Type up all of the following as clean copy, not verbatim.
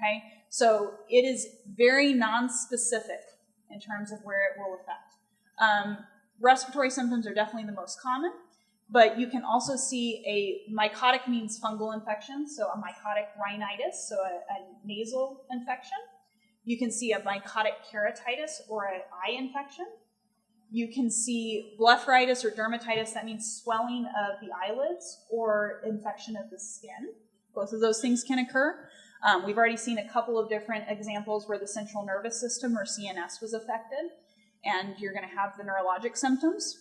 okay? So it is very non-specific in terms of where it will affect. Respiratory symptoms are definitely the most common, but you can also see a mycotic means fungal infection, so a mycotic rhinitis, so a nasal infection. You can see a mycotic keratitis or an eye infection. You can see blepharitis or dermatitis, that means swelling of the eyelids or infection of the skin. Both of those things can occur. We've already seen a couple of different examples where the central nervous system or CNS was affected, and you're going to have the neurologic symptoms.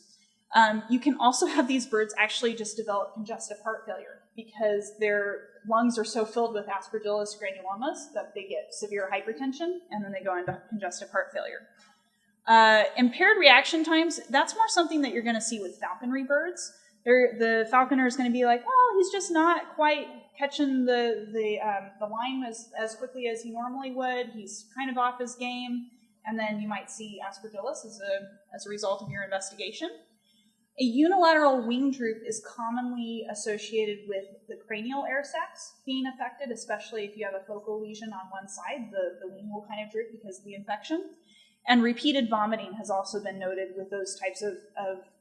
You can also have these birds actually just develop congestive heart failure because their lungs are so filled with Aspergillus granulomas that they get severe hypertension, and then they go into congestive heart failure. Impaired reaction times, that's more something that you're going to see with falconry birds. The falconer is going to be like, well, he's just not quite catching the line as quickly as he normally would. He's kind of off his game. And then you might see Aspergillus as a result of your investigation. A unilateral wing droop is commonly associated with the cranial air sacs being affected, especially if you have a focal lesion on one side. The wing will kind of droop because of the infection. And repeated vomiting has also been noted with those types of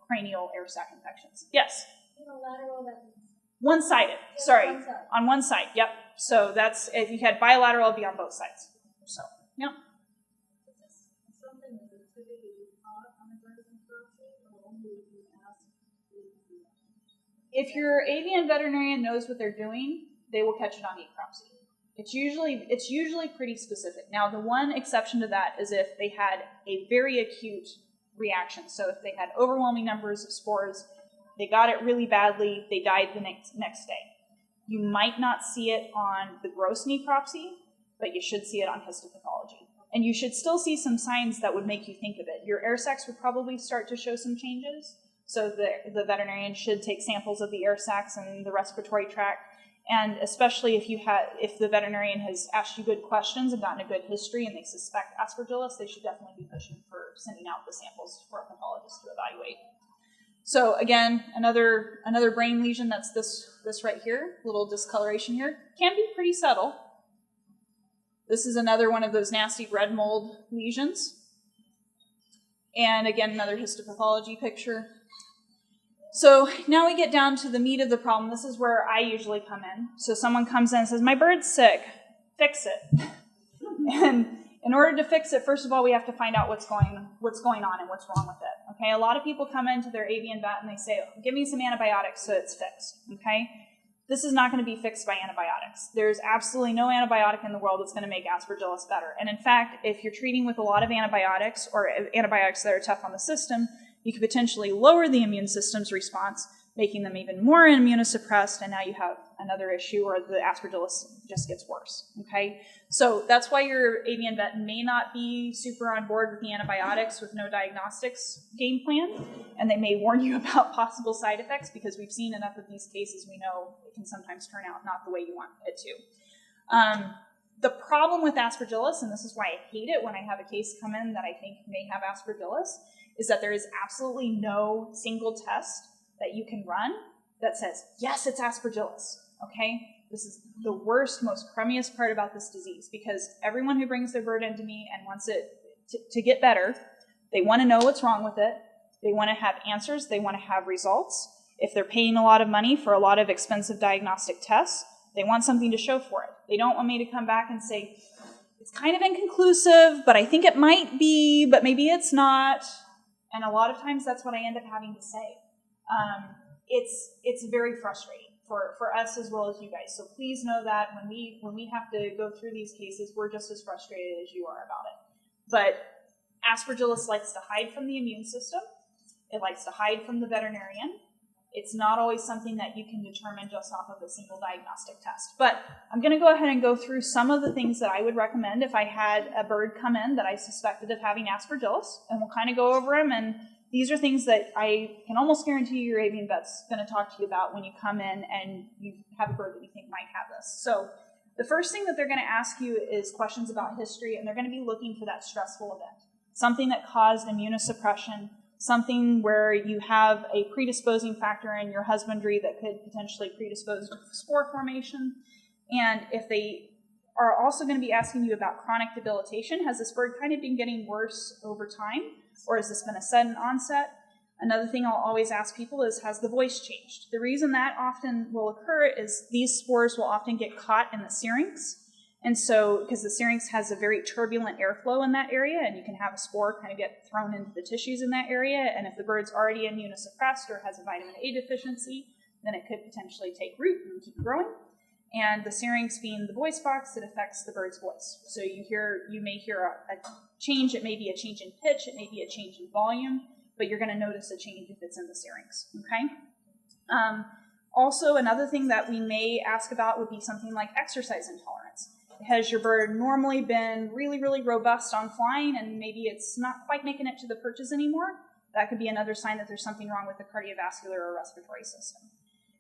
cranial air sac infections. Yes? Unilateral, that means? One-sided, Yeah, sorry. one side. On one side, yep. So that's, if you had bilateral, it'd be on both sides. So, yep. Is this something that is typically taught on a bird necropsy, or only if you ask? If your avian veterinarian knows what they're doing, they will catch it on necropsy. It's usually pretty specific. Now, the one exception to that is if they had a very acute reaction. So if they had overwhelming numbers of spores, they got it really badly, they died the next day. You might not see it on the gross necropsy, but you should see it on histopathology. And you should still see some signs that would make you think of it. Your air sacs would probably start to show some changes. So the veterinarian should take samples of the air sacs and the respiratory tract. And especially if the veterinarian has asked you good questions and gotten a good history and they suspect Aspergillus, they should definitely be pushing for sending out the samples for a pathologist to evaluate. So again, another brain lesion, that's this right here, little discoloration here, can be pretty subtle. This is another one of those nasty red mold lesions. And again, another histopathology picture. So now we get down to the meat of the problem. This is where I usually come in. So someone comes in and says, my bird's sick, fix it. And in order to fix it, first of all, we have to find out what's going on and what's wrong with it. Okay, a lot of people come into their avian vet and they say, give me some antibiotics so it's fixed. Okay, this is not going to be fixed by antibiotics. There's absolutely no antibiotic in the world that's going to make Aspergillus better. And in fact, if you're treating with a lot of antibiotics or antibiotics that are tough on the system, you could potentially lower the immune system's response, making them even more immunosuppressed, and now you have another issue where the Aspergillus just gets worse, okay? So that's why your avian vet may not be super on board with the antibiotics with no diagnostics game plan, and they may warn you about possible side effects because we've seen enough of these cases, we know it can sometimes turn out not the way you want it to. The problem with Aspergillus, and this is why I hate it when I have a case come in that I think may have Aspergillus, is that there is absolutely no single test that you can run that says, yes, it's Aspergillus, okay? This is the worst, most crummiest part about this disease because everyone who brings their bird into me and wants it to get better, they want to know what's wrong with it. They want to have answers. They want to have results. If they're paying a lot of money for a lot of expensive diagnostic tests, they want something to show for it. They don't want me to come back and say, it's kind of inconclusive, but I think it might be, but maybe it's not. And a lot of times that's what I end up having to say. It's very frustrating for us as well as you guys. So please know that when we have to go through these cases, we're just as frustrated as you are about it. But Aspergillus likes to hide from the immune system. It likes to hide from the veterinarian. It's not always something that you can determine just off of a single diagnostic test. But I'm going to go ahead and go through some of the things that I would recommend if I had a bird come in that I suspected of having Aspergillus, and we'll kind of go over them. And these are things that I can almost guarantee your avian vet's going to talk to you about when you come in and you have a bird that you think might have this. So the first thing that they're going to ask you is questions about history, and they're going to be looking for that stressful event, something that caused immunosuppression, something where you have a predisposing factor in your husbandry that could potentially predispose to spore formation. And if they are also going to be asking you about chronic debilitation. Has this bird kind of been getting worse over time, or has this been a sudden onset? Another thing I'll always ask people is, has the voice changed? The reason that often will occur is these spores will often get caught in the syrinx. And so, because the syrinx has a very turbulent airflow in that area, and you can have a spore kind of get thrown into the tissues in that area, and if the bird's already immunosuppressed or has a vitamin A deficiency, then it could potentially take root and keep growing. And the syrinx being the voice box, it affects the bird's voice. So you may hear a change. It may be a change in pitch, it may be a change in volume, but you're going to notice a change if it's in the syrinx, okay? Also, another thing that we may ask about would be something like exercise intolerance. Has your bird normally been really, really robust on flying, and maybe it's not quite making it to the perches anymore? That could be another sign that there's something wrong with the cardiovascular or respiratory system.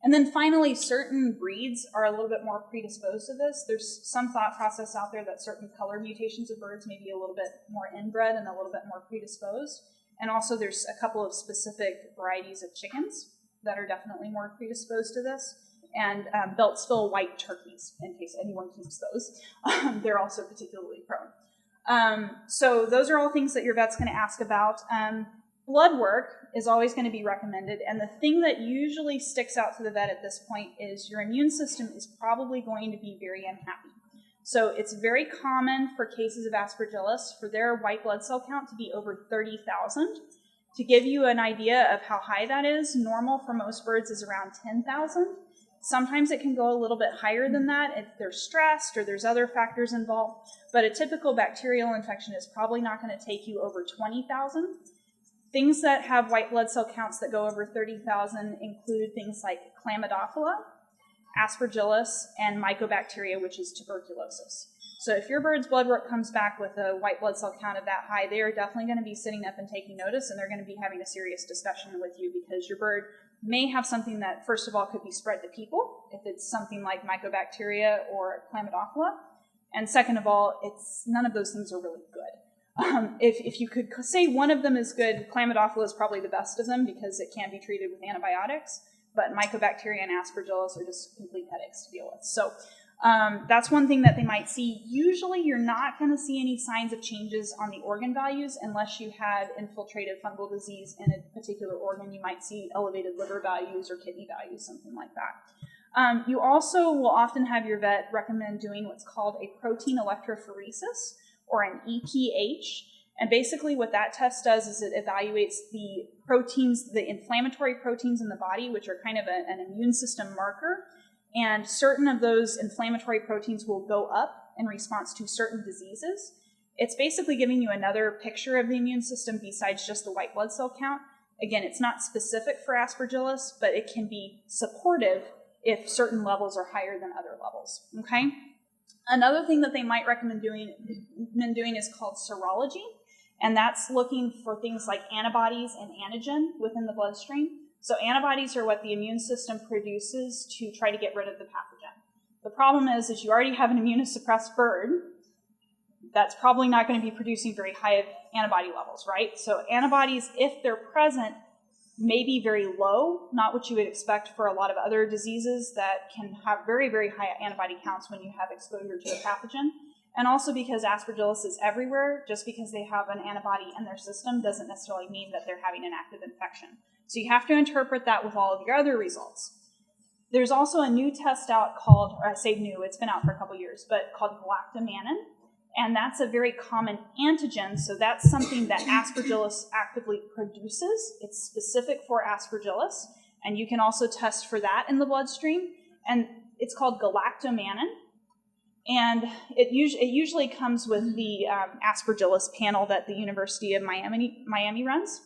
And then finally, certain breeds are a little bit more predisposed to this. There's some thought process out there that certain color mutations of birds may be a little bit more inbred and a little bit more predisposed. And also there's a couple of specific varieties of chickens that are definitely more predisposed to this. And Beltsville white turkeys, in case anyone keeps those. They're also particularly prone. So those are all things that your vet's going to ask about. Blood work is always going to be recommended, and the thing that usually sticks out to the vet at this point is your immune system is probably going to be very unhappy. So it's very common for cases of Aspergillus for their white blood cell count to be over 30,000. To give you an idea of how high that is, normal for most birds is around 10,000. Sometimes it can go a little bit higher than that if they're stressed or there's other factors involved, but a typical bacterial infection is probably not going to take you over 20,000. Things that have white blood cell counts that go over 30,000 include things like Chlamydophila, Aspergillus, and Mycobacteria, which is tuberculosis. So if your bird's blood work comes back with a white blood cell count of that high, they are definitely going to be sitting up and taking notice, and they're going to be having a serious discussion with you because your bird may have something that, first of all, could be spread to people, if it's something like Mycobacteria or Chlamydophila, and second of all, none of those things are really good. If you could say one of them is good, Chlamydophila is probably the best of them because it can be treated with antibiotics, but Mycobacteria and Aspergillus are just complete headaches to deal with. So that's one thing that they might see. Usually you're not going to see any signs of changes on the organ values unless you had infiltrative fungal disease in a particular organ. You might see elevated liver values or kidney values, something like that. You also will often have your vet recommend doing what's called a protein electrophoresis, or an EPH. And basically what that test does is it evaluates the proteins, the inflammatory proteins in the body, which are kind of an immune system marker. And certain of those inflammatory proteins will go up in response to certain diseases. It's basically giving you another picture of the immune system besides just the white blood cell count. Again, it's not specific for Aspergillus, but it can be supportive if certain levels are higher than other levels, okay? Another thing that they might recommend doing is called serology, and that's looking for things like antibodies and antigen within the bloodstream. So antibodies are what the immune system produces to try to get rid of the pathogen. The problem is you already have an immunosuppressed bird that's probably not going to be producing very high antibody levels, right? So antibodies, if they're present, may be very low, not what you would expect for a lot of other diseases that can have very, very high antibody counts when you have exposure to a pathogen. And also because Aspergillus is everywhere, just because they have an antibody in their system doesn't necessarily mean that they're having an active infection. So you have to interpret that with all of your other results. There's also a new test out called, or I say new, it's been out for a couple years, but called galactomannan. And that's a very common antigen, so that's something that Aspergillus actively produces. It's specific for Aspergillus, and you can also test for that in the bloodstream. And it's called galactomannan, and it usually comes with the Aspergillus panel that the University of Miami runs.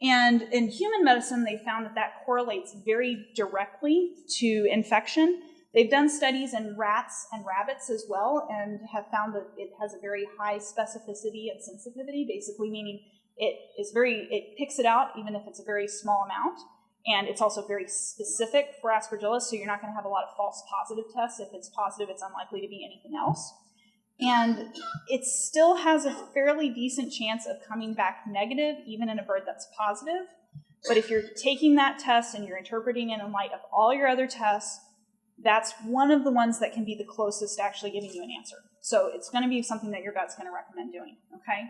And in human medicine, they found that correlates very directly to infection. They've done studies in rats and rabbits as well and have found that it has a very high specificity and sensitivity, basically meaning it picks it out even if it's a very small amount. And it's also very specific for Aspergillus, so you're not going to have a lot of false positive tests. If it's positive, it's unlikely to be anything else. And it still has a fairly decent chance of coming back negative, even in a bird that's positive. But if you're taking that test and you're interpreting it in light of all your other tests, that's one of the ones that can be the closest to actually giving you an answer. So it's going to be something that your vet's going to recommend doing, okay?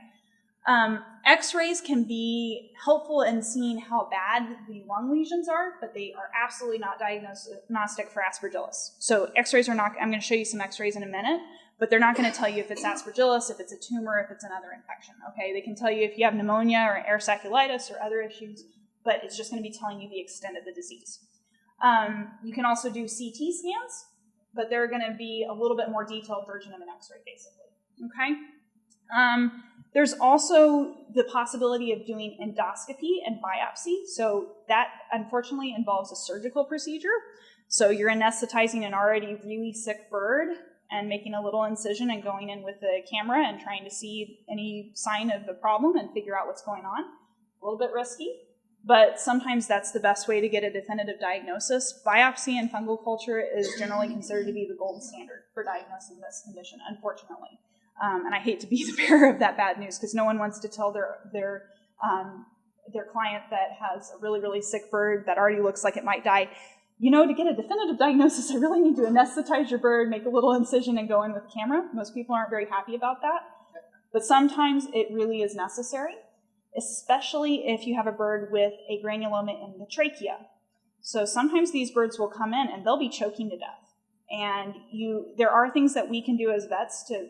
X-rays can be helpful in seeing how bad the lung lesions are, but they are absolutely not diagnostic for Aspergillus. So X-rays are not, I'm going to show you some X-rays in a minute, but they're not going to tell you if it's Aspergillus, if it's a tumor, if it's another infection, okay? They can tell you if you have pneumonia or air sacculitis or other issues, but it's just going to be telling you the extent of the disease. You can also do CT scans, but they're going to be a little bit more detailed version of an X-ray, basically, okay? There's also the possibility of doing endoscopy and biopsy. So that, unfortunately, involves a surgical procedure. So you're anesthetizing an already really sick bird and making a little incision and going in with the camera and trying to see any sign of the problem and figure out what's going on. A little bit risky, but sometimes that's the best way to get a definitive diagnosis. Biopsy and fungal culture is generally considered to be the gold standard for diagnosing this condition, unfortunately. And I hate to be the bearer of that bad news because no one wants to tell their client that has a really, really sick bird that already looks like it might die, you know, to get a definitive diagnosis, I really need to anesthetize your bird, make a little incision, and go in with the camera. Most people aren't very happy about that. But sometimes it really is necessary, especially if you have a bird with a granuloma in the trachea. So sometimes these birds will come in and they'll be choking to death. And there are things that we can do as vets to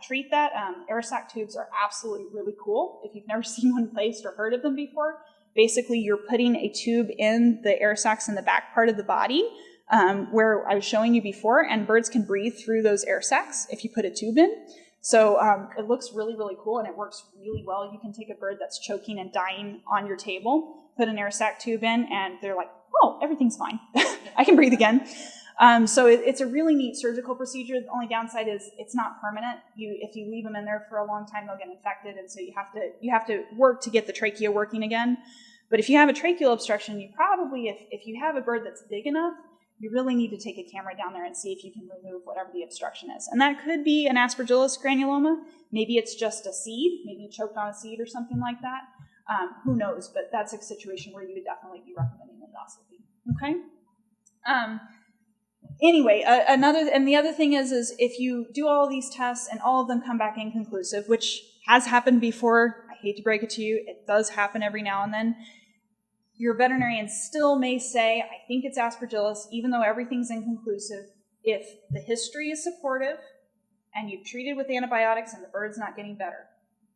treat that. Air sac tubes are absolutely really cool. If you've never seen one placed or heard of them before, basically you're putting a tube in the air sacs in the back part of the body where I was showing you before, and birds can breathe through those air sacs if you put a tube in. So it looks really, really cool, and it works really well. You can take a bird that's choking and dying on your table, put an air sac tube in, and they're like, oh, everything's fine. I can breathe again. So it's a really neat surgical procedure. The only downside is it's not permanent. If you leave them in there for a long time, they'll get infected, and so you have to work to get the trachea working again. But if you have a tracheal obstruction, you probably, if you have a bird that's big enough, you really need to take a camera down there and see if you can remove whatever the obstruction is. And that could be an Aspergillus granuloma. Maybe it's just a seed. Maybe you choked on a seed or something like that. Who knows? But that's a situation where you would definitely be recommending endoscopy. Okay? Anyway, the other thing is if you do all these tests and all of them come back inconclusive, which has happened before, I hate to break it to you, it does happen every now and then, your veterinarian still may say, I think it's Aspergillus, even though everything's inconclusive, if the history is supportive and you've treated with antibiotics and the bird's not getting better.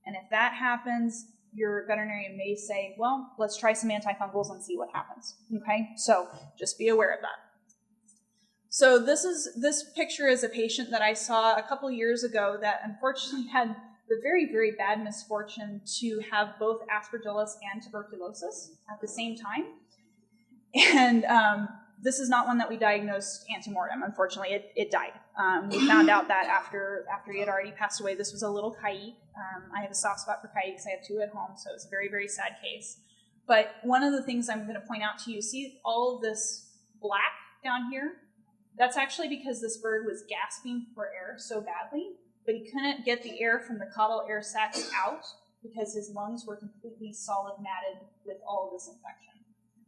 And if that happens, your veterinarian may say, well, let's try some antifungals and see what happens. Okay? So just be aware of that. So this picture is a patient that I saw a couple years ago that unfortunately had the very, very bad misfortune to have both Aspergillus and tuberculosis at the same time. And this is not one that we diagnosed antemortem. Unfortunately, it died. We found out that after he had already passed away. This was a little kike. I have a soft spot for kikes. I have 2 at home, so it's a very, very sad case. But one of the things I'm going to point out to you, see all of this black down here? That's actually because this bird was gasping for air so badly, but he couldn't get the air from the caudal air sacs out because his lungs were completely solid matted with all of this infection.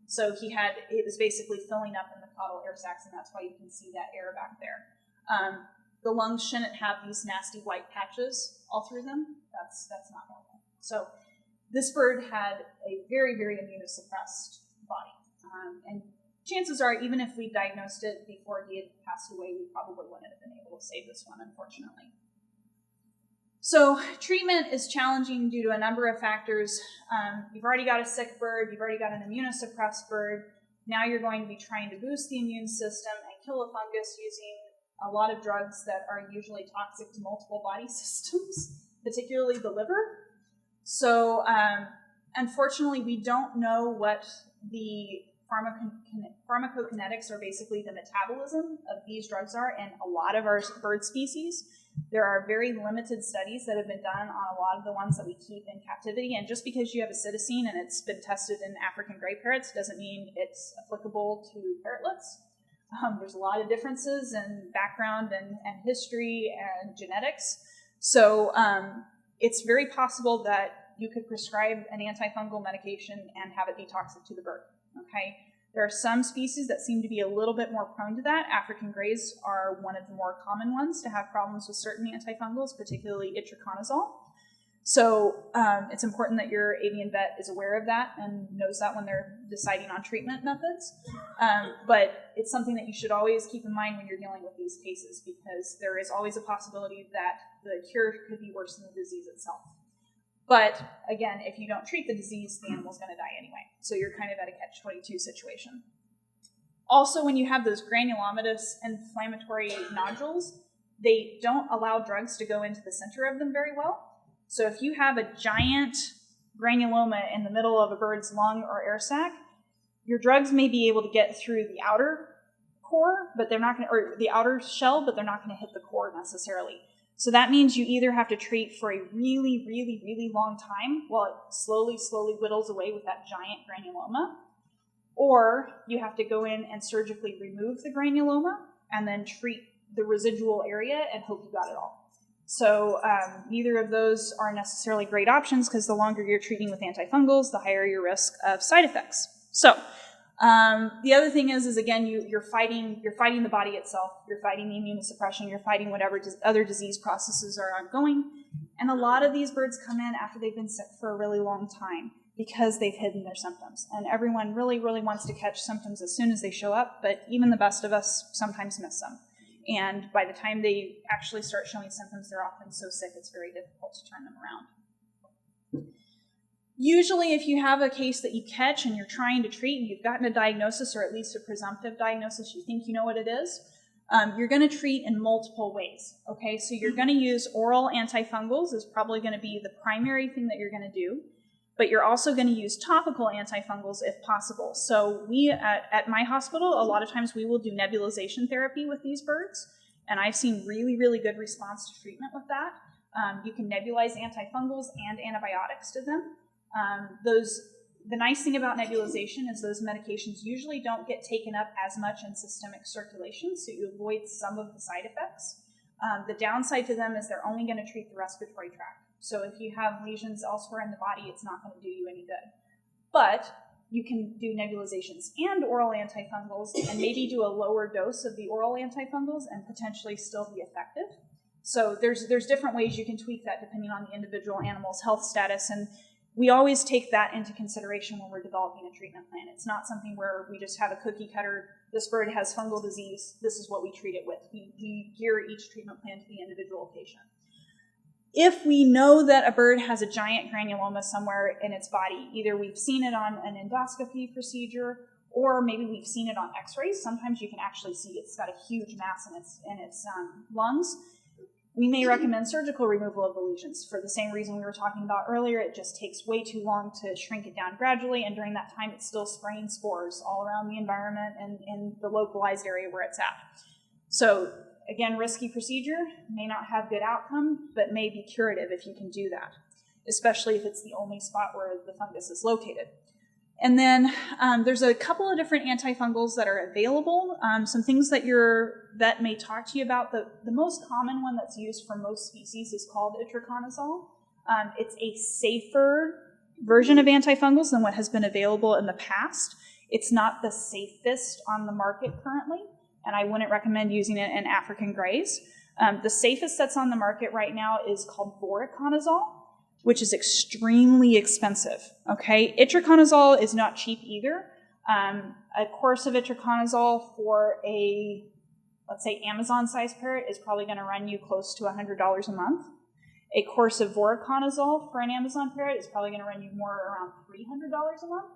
So it was basically filling up in the caudal air sacs, and that's why you can see that air back there. The lungs shouldn't have these nasty white patches all through them. That's not normal. So this bird had a very, very immunosuppressed body. And chances are, even if we diagnosed it before he had passed away, we probably wouldn't have been able to save this one, unfortunately. So treatment is challenging due to a number of factors. You've already got a sick bird, you've already got an immunosuppressed bird. Now you're going to be trying to boost the immune system and kill a fungus using a lot of drugs that are usually toxic to multiple body systems, particularly the liver. So unfortunately, we don't know what the pharmacokinetics, or basically the metabolism of these drugs are in a lot of our bird species. There are very limited studies that have been done on a lot of the ones that we keep in captivity, and just because you have a cytosine and it's been tested in African gray parrots doesn't mean it's applicable to parrotlets. There's a lot of differences in background and history and genetics. So it's very possible that you could prescribe an antifungal medication and have it be toxic to the bird. Okay, There are some species that seem to be a little bit more prone to that. African grays are one of the more common ones to have problems with certain antifungals, particularly itraconazole. So it's important that your avian vet is aware of that and knows that when they're deciding on treatment methods. But it's something that you should always keep in mind when you're dealing with these cases, because there is always a possibility that the cure could be worse than the disease itself. But again, if you don't treat the disease, the animal's going to die anyway. So you're kind of at a catch-22 situation. Also, when you have those granulomatous inflammatory nodules, they don't allow drugs to go into the center of them very well. So if you have a giant granuloma in the middle of a bird's lung or air sac, your drugs may be able to get through the outer core, but they're not going to, or the outer shell, but they're not going to hit the core necessarily. So that means you either have to treat for a really, really, really long time while it slowly, slowly whittles away with that giant granuloma, or you have to go in and surgically remove the granuloma and then treat the residual area and hope you got it all. So neither of those are necessarily great options, because the longer you're treating with antifungals, the higher your risk of side effects. So the other thing is again, you're fighting the body itself. You're fighting the immunosuppression. You're fighting whatever other disease processes are ongoing. And a lot of these birds come in after they've been sick for a really long time because they've hidden their symptoms. And everyone really, really wants to catch symptoms as soon as they show up, but even the best of us sometimes miss them. And by the time they actually start showing symptoms, they're often so sick it's very difficult to turn them around. Usually, if you have a case that you catch and you're trying to treat and you've gotten a diagnosis, or at least a presumptive diagnosis, you think you know what it is, you're going to treat in multiple ways. Okay, so you're going to use oral antifungals is probably going to be the primary thing that you're going to do, but you're also going to use topical antifungals if possible. So we, at my hospital, a lot of times we will do nebulization therapy with these birds, and I've seen really, really good response to treatment with that. You can nebulize antifungals and antibiotics to them. The nice thing about nebulization is those medications usually don't get taken up as much in systemic circulation, so you avoid some of the side effects. The downside to them is they're only going to treat the respiratory tract. So if you have lesions elsewhere in the body, it's not going to do you any good. But you can do nebulizations and oral antifungals and maybe do a lower dose of the oral antifungals and potentially still be effective. So there's different ways you can tweak that depending on the individual animal's health status, and we always take that into consideration when we're developing a treatment plan. It's not something where we just have a cookie cutter, this bird has fungal disease, this is what we treat it with. We gear each treatment plan to the individual patient. If we know that a bird has a giant granuloma somewhere in its body, either we've seen it on an endoscopy procedure, or maybe we've seen it on x-rays. Sometimes you can actually see it's got a huge mass in its lungs. We may recommend surgical removal of the lesions for the same reason we were talking about earlier. It just takes way too long to shrink it down gradually, and during that time it's still spraying spores all around the environment and in the localized area where it's at. So again, risky procedure, may not have good outcome, but may be curative if you can do that, especially if it's the only spot where the fungus is located. And then there's a couple of different antifungals that are available. Some things that your vet may talk to you about. The most common one that's used for most species is called itraconazole. It's a safer version of antifungals than what has been available in the past. It's not the safest on the market currently, and I wouldn't recommend using it in African grays. The safest that's on the market right now is called voriconazole, which is extremely expensive, okay? Itraconazole is not cheap either. A course of itraconazole for a, let's say, Amazon-sized parrot is probably gonna run you close to $100 a month. A course of voriconazole for an Amazon parrot is probably gonna run you more around $300 a month.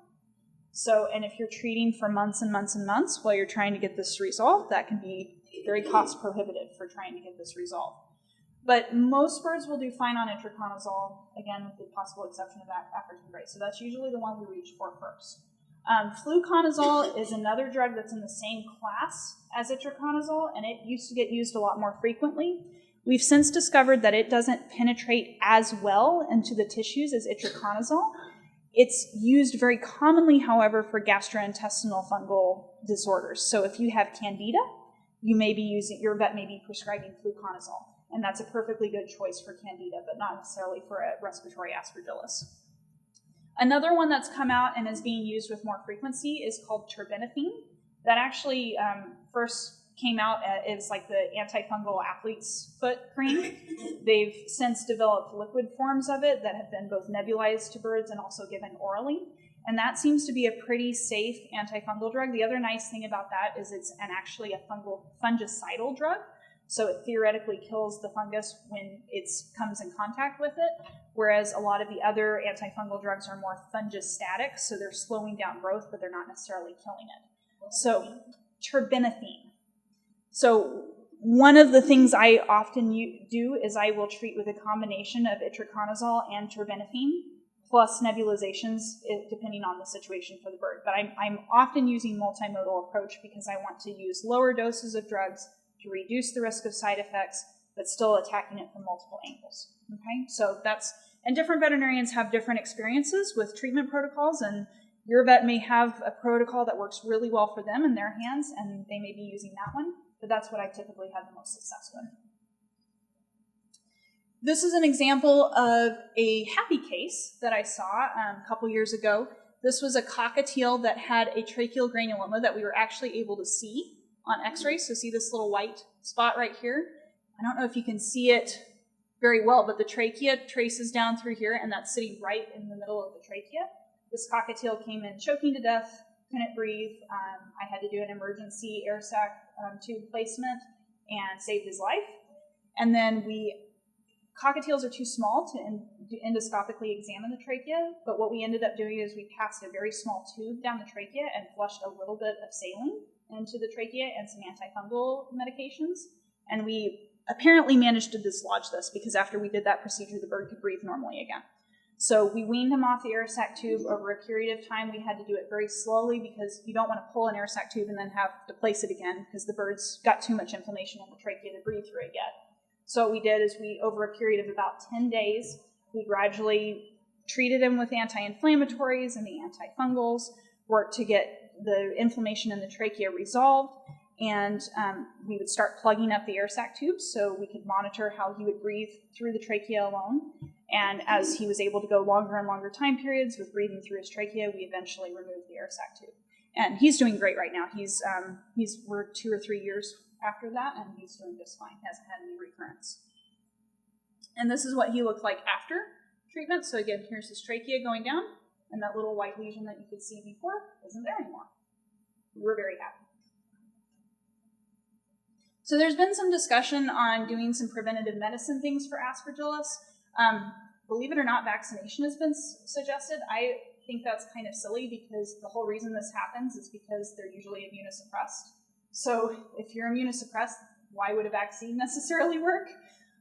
So, and if you're treating for months and months and months while you're trying to get this resolved, that can be very cost prohibitive for trying to get this resolved. But most birds will do fine on itraconazole, again, with the possible exception of African gray. So that's usually the one we reach for first. Fluconazole is another drug that's in the same class as itraconazole, and it used to get used a lot more frequently. We've since discovered that it doesn't penetrate as well into the tissues as itraconazole. It's used very commonly, however, for gastrointestinal fungal disorders. So if you have candida, your vet may be prescribing fluconazole. And that's a perfectly good choice for candida, but not necessarily for a respiratory aspergillus. Another one that's come out and is being used with more frequency is called terbinafine. That actually first came out as like the antifungal athlete's foot cream. They've since developed liquid forms of it that have been both nebulized to birds and also given orally. And that seems to be a pretty safe antifungal drug. The other nice thing about that is it's actually a fungicidal drug. So it theoretically kills the fungus when it comes in contact with it, whereas a lot of the other antifungal drugs are more fungistatic, so they're slowing down growth, but they're not necessarily killing it. So terbinafine. So one of the things I often do is I will treat with a combination of itraconazole and terbinafine, plus nebulizations, depending on the situation for the bird. But I'm often using multimodal approach because I want to use lower doses of drugs to reduce the risk of side effects, but still attacking it from multiple angles. Okay, so and different veterinarians have different experiences with treatment protocols, and your vet may have a protocol that works really well for them in their hands, and they may be using that one, but that's what I typically have the most success with. This is an example of a happy case that I saw a couple years ago. This was a cockatiel that had a tracheal granuloma that we were actually able to see on x-ray. So see this little white spot right here? I don't know if you can see it very well, but the trachea traces down through here, and that's sitting right in the middle of the trachea. This cockatiel came in choking to death, couldn't breathe. I had to do an emergency air sac tube placement and saved his life. And then cockatiels are too small to endoscopically examine the trachea, but what we ended up doing is we passed a very small tube down the trachea and flushed a little bit of saline into the trachea and some antifungal medications. And we apparently managed to dislodge this because after we did that procedure, the bird could breathe normally again. So we weaned him off the air sac tube over a period of time. We had to do it very slowly because you don't want to pull an air sac tube and then have to place it again because the bird's got too much inflammation in the trachea to breathe through it yet. So what we did is over a period of about 10 days, we gradually treated him with anti-inflammatories and the antifungals, worked to get the inflammation in the trachea resolved, and we would start plugging up the air sac tubes so we could monitor how he would breathe through the trachea alone. And as he was able to go longer and longer time periods with breathing through his trachea, we eventually removed the air sac tube. And he's doing great right now. We're 2 or 3 years after that, and he's doing just fine. He hasn't had any recurrence. And this is what he looked like after treatment. So again, here's his trachea going down, and that little white lesion that you could see before isn't there anymore. We're very happy. So there's been some discussion on doing some preventative medicine things for Aspergillus. Believe it or not, vaccination has been suggested. I think that's kind of silly because the whole reason this happens is because they're usually immunosuppressed. So if you're immunosuppressed, why would a vaccine necessarily work?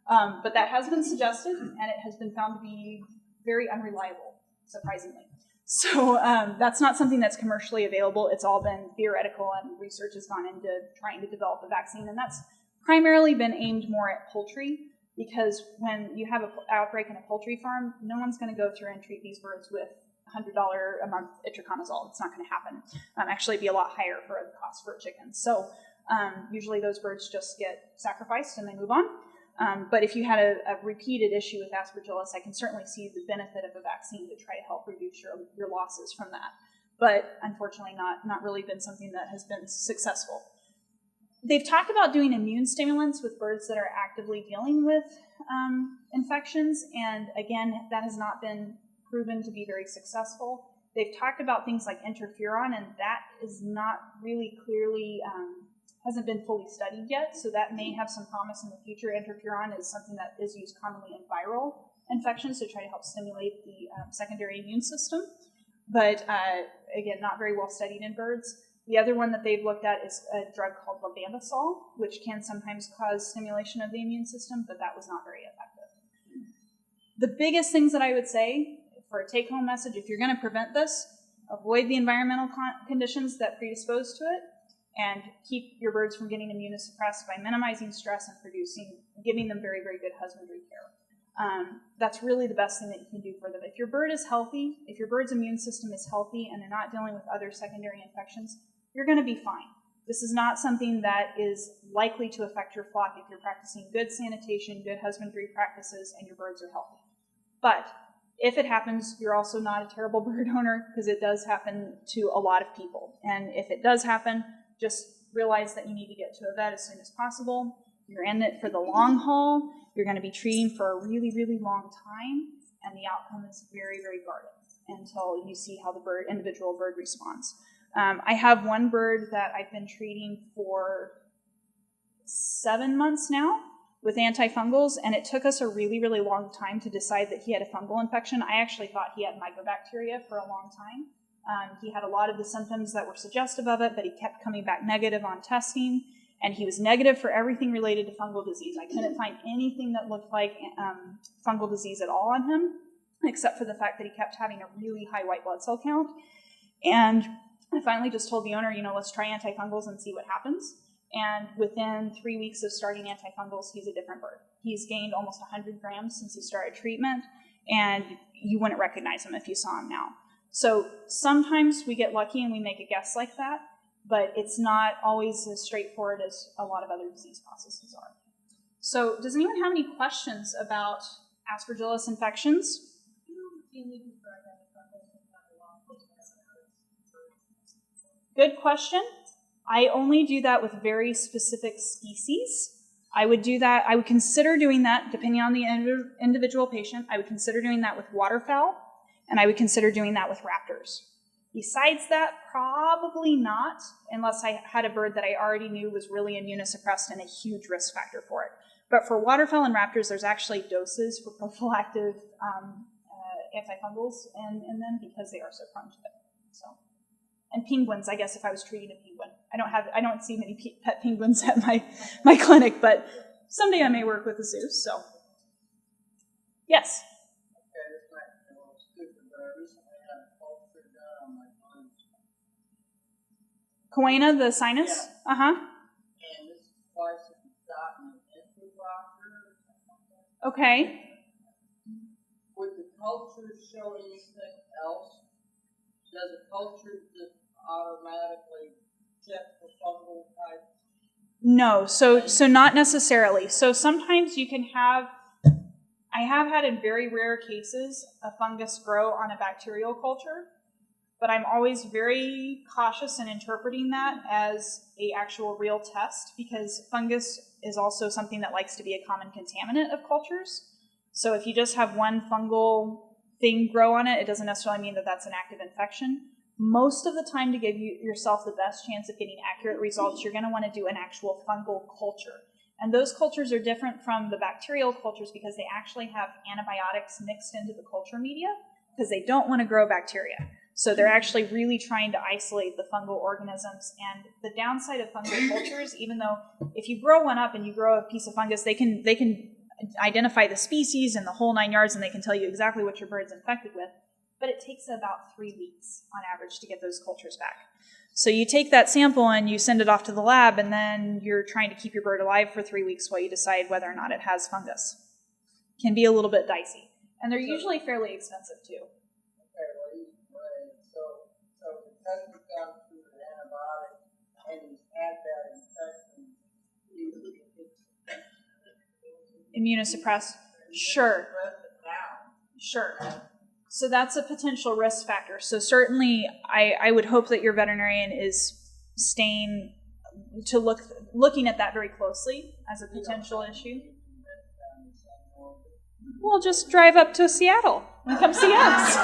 But that has been suggested, and it has been found to be very unreliable, surprisingly. So that's not something that's commercially available. It's all been theoretical, and research has gone into trying to develop a vaccine, and that's primarily been aimed more at poultry, because when you have an outbreak in a poultry farm, no one's going to go through and treat these birds with $100 a month itraconazole. It's not going to happen. Actually, it'd be a lot higher for the cost for a chicken. So usually those birds just get sacrificed and they move on. But if you had a repeated issue with Aspergillus, I can certainly see the benefit of a vaccine to try to help reduce your losses from that. But unfortunately, not really been something that has been successful. They've talked about doing immune stimulants with birds that are actively dealing with infections, and again, that has not been proven to be very successful. They've talked about things like interferon, and that is not really clearly, hasn't been fully studied yet, so that may have some promise in the future. Interferon is something that is used commonly in viral infections to try to help stimulate the secondary immune system, but again, not very well studied in birds. The other one that they've looked at is a drug called lambendazole, which can sometimes cause stimulation of the immune system, but that was not very effective. The biggest things that I would say for a take-home message, if you're going to prevent this, avoid the environmental conditions that predispose to it, and keep your birds from getting immunosuppressed by minimizing stress and giving them very, very good husbandry care. That's really the best thing that you can do for them. If your bird is healthy, if your bird's immune system is healthy and they're not dealing with other secondary infections, you're going to be fine. This is not something that is likely to affect your flock if you're practicing good sanitation, good husbandry practices, and your birds are healthy. But If it happens, you're also not a terrible bird owner, because it does happen to a lot of people. And if it does happen, just realize that you need to get to a vet as soon as possible. You're in it for the long haul. You're going to be treating for a really, really long time, and the outcome is very, very guarded until you see how the individual bird responds. I have one bird that I've been treating for 7 months now with antifungals, and it took us a really, really long time to decide that he had a fungal infection. I actually thought he had mycobacteria for a long time. He had a lot of the symptoms that were suggestive of it, but he kept coming back negative on testing, and he was negative for everything related to fungal disease. I couldn't find anything that looked like fungal disease at all on him, except for the fact that he kept having a really high white blood cell count. And I finally just told the owner, let's try antifungals and see what happens. And within 3 weeks of starting antifungals, he's a different bird. He's gained almost 100 grams since he started treatment, and you wouldn't recognize him if you saw him now. So sometimes we get lucky and we make a guess like that, but it's not always as straightforward as a lot of other disease processes are. So does anyone have any questions about Aspergillus infections? Good question. I only do that with very specific species. I would consider doing that, depending on the individual patient. I would consider doing that with waterfowl, and I would consider doing that with raptors. Besides that, probably not, unless I had a bird that I already knew was really immunosuppressed and a huge risk factor for it. But for waterfowl and raptors, there's actually doses for prophylactic antifungals in them because they are so prone to it. So. And penguins, I guess, if I was treating a penguin. I don't see many pet penguins at my clinic, but someday I may work with a zoo, so. Yes? Okay, this might be a little stupid, but I recently had a culture done on my lungs. Coena, the sinus? Yeah. Uh-huh. And this is twice if you've gotten an influenza or something like that. Okay. Would the culture show anything else? Does a culture just automatically check for fungal type? No, so not necessarily. So sometimes you can have, I have had in very rare cases a fungus grow on a bacterial culture, but I'm always very cautious in interpreting that as a actual real test, because fungus is also something that likes to be a common contaminant of cultures. So if you just have one fungal thing grow on it, it doesn't necessarily mean that that's an active infection. Most of the time, to give yourself the best chance of getting accurate results, you're going to want to do an actual fungal culture. And those cultures are different from the bacterial cultures because they actually have antibiotics mixed into the culture media because they don't want to grow bacteria. So they're actually really trying to isolate the fungal organisms. And the downside of fungal cultures, even though if you grow one up and you grow a piece of fungus, they can identify the species and the whole 9 yards, and they can tell you exactly what your bird's infected with. But it takes about 3 weeks on average to get those cultures back. So you take that sample and you send it off to the lab, and then you're trying to keep your bird alive for 3 weeks while you decide whether or not it has fungus. Can be a little bit dicey. And they're usually fairly expensive too. Okay, well, he's great. So because he's gone through an antibiotic and he's had that infection, Immunosuppressed? Sure. Sure. So that's a potential risk factor. So certainly I would hope that your veterinarian is staying to looking at that very closely as a potential issue. Well, just drive up to Seattle and come see us.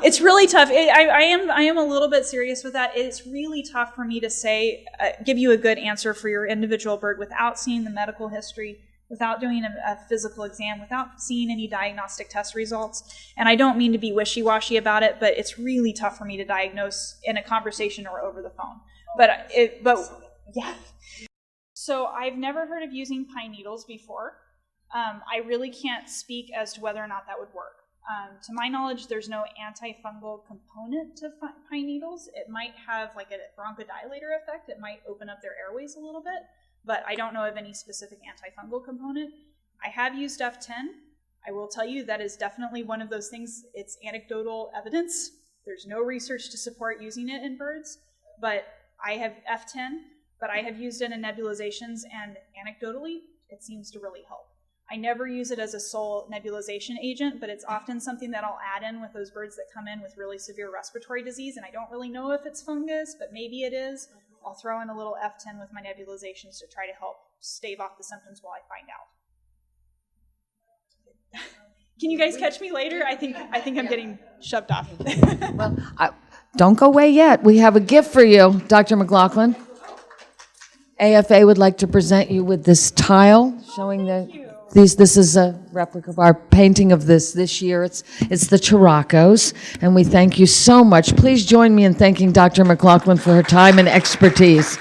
It's really tough. I am a little bit serious with that. It's really tough for me to say, give you a good answer for your individual bird without seeing the medical history, without doing a physical exam, without seeing any diagnostic test results. And I don't mean to be wishy-washy about it, but it's really tough for me to diagnose in a conversation or over the phone. But yeah. So I've never heard of using pine needles before. I really can't speak as to whether or not that would work. To my knowledge, there's no antifungal component to pine needles. It might have like a bronchodilator effect. It might open up their airways a little bit, but I don't know of any specific antifungal component. I have used F10. I will tell you that is definitely one of those things. It's anecdotal evidence. There's no research to support using it in birds, but I have F10, but I have used it in nebulizations, and anecdotally, it seems to really help. I never use it as a sole nebulization agent, but it's often something that I'll add in with those birds that come in with really severe respiratory disease, and I don't really know if it's fungus, but maybe it is. I'll throw in a little F10 with my nebulizations to try to help stave off the symptoms while I find out. Can you guys catch me later? I think I'm getting shoved off. Well, don't go away yet. We have a gift for you, Dr. McLaughlin. AFA would like to present you with this tile showing this is a replica of our painting of this year. It's the Chiracos, and we thank you so much. Please join me in thanking Dr. McLaughlin for her time and expertise.